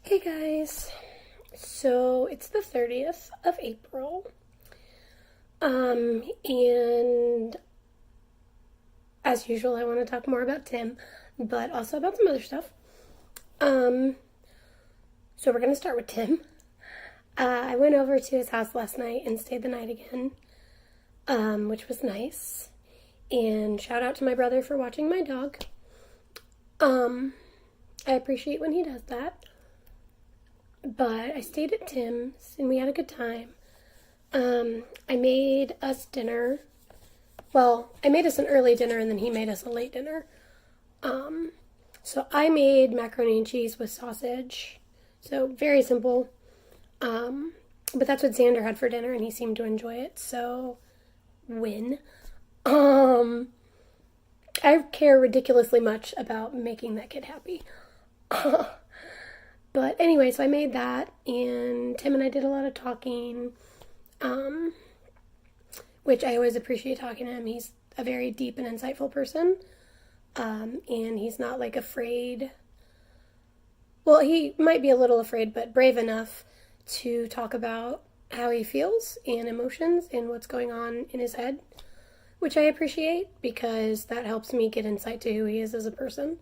Hey guys, so it's the 30th of April, and as usual I want to talk more about Tim, but also about some other stuff. So we're going to start with Tim. I went over to his house last night and stayed the night again, which was nice, and shout out to my brother for watching my dog. I appreciate when he does that. But I stayed at Tim's and we had a good time. I made us dinner. Well, I made us an early dinner and then he made us a late dinner. So I made macaroni and cheese with sausage. So very simple. But that's what Xander had for dinner and he seemed to enjoy it. So win. I care ridiculously much about making that kid happy. But anyway, so I made that, and Tim and I did a lot of talking, which I always appreciate talking to him. He's a very deep and insightful person, and he's not, like, afraid. Well, he might be a little afraid, but brave enough to talk about how he feels and emotions and what's going on in his head, which I appreciate because that helps me get insight to who he is as a person.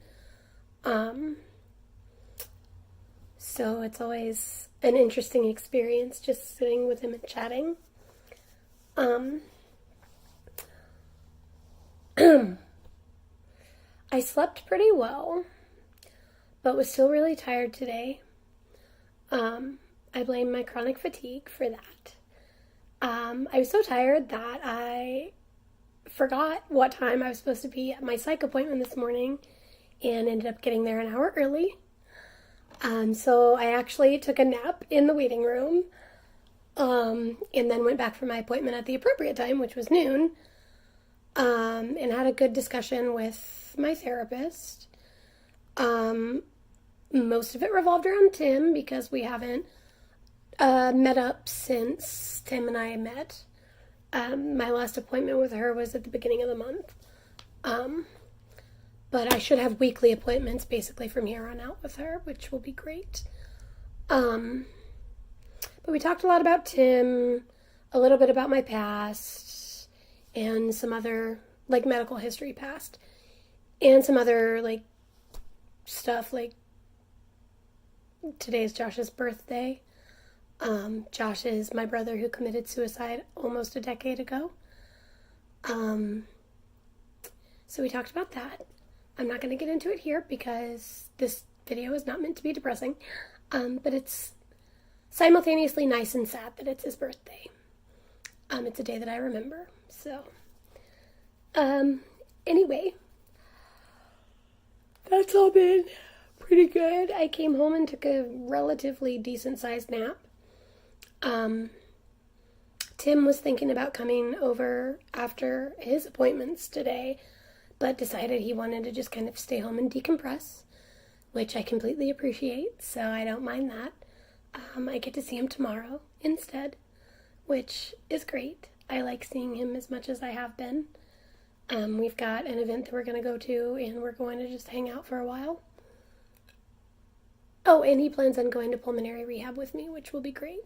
So it's always an interesting experience just sitting with him and chatting. I slept pretty well, but was still really tired today. I blame my chronic fatigue for that. I was so tired that I forgot what time I was supposed to be at my psych appointment this morning and ended up getting there an hour early. So I actually took a nap in the waiting room, and then went back for my appointment at the appropriate time, which was noon, and had a good discussion with my therapist. Most of it revolved around Tim because we haven't, met up since Tim and I met. My last appointment with her was at the beginning of the month. But I should have weekly appointments basically from here on out with her, which will be great. But we talked a lot about Tim, a little bit about my past, and some other, like, medical history past, and some other, like, stuff, like, today's Josh's birthday. Josh is my brother who committed suicide almost a decade ago. So we talked about that. I'm not going to get into it here because this video is not meant to be depressing, but it's simultaneously nice and sad that it's his birthday. It's a day that I remember, so, anyway, that's all been pretty good. I came home and took a relatively decent-sized nap. Tim was thinking about coming over after his appointments today, but decided he wanted to just kind of stay home and decompress, which I completely appreciate, so I don't mind that. I get to see him tomorrow instead, which is great. I like seeing him as much as I have been. We've got an event that we're going to go to, and we're going to just hang out for a while. Oh, and he plans on going to pulmonary rehab with me, which will be great.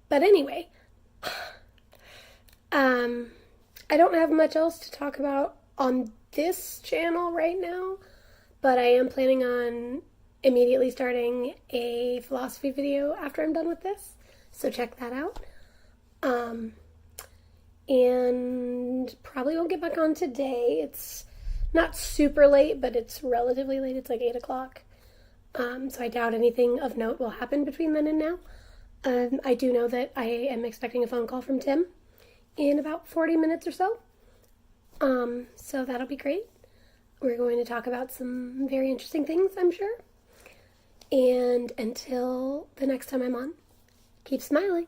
But anyway, I don't have much else to talk about on this channel right now, but I am planning on immediately starting a philosophy video after I'm done with this, so check that out. And probably won't get back on today. It's not super late, but it's relatively late. It's like 8 o'clock. So I doubt anything of note will happen between then and now. I do know that I am expecting a phone call from Tim in about 40 minutes or so. So that'll be great. We're going to talk about some very interesting things, I'm sure. And until the next time I'm on, keep smiling.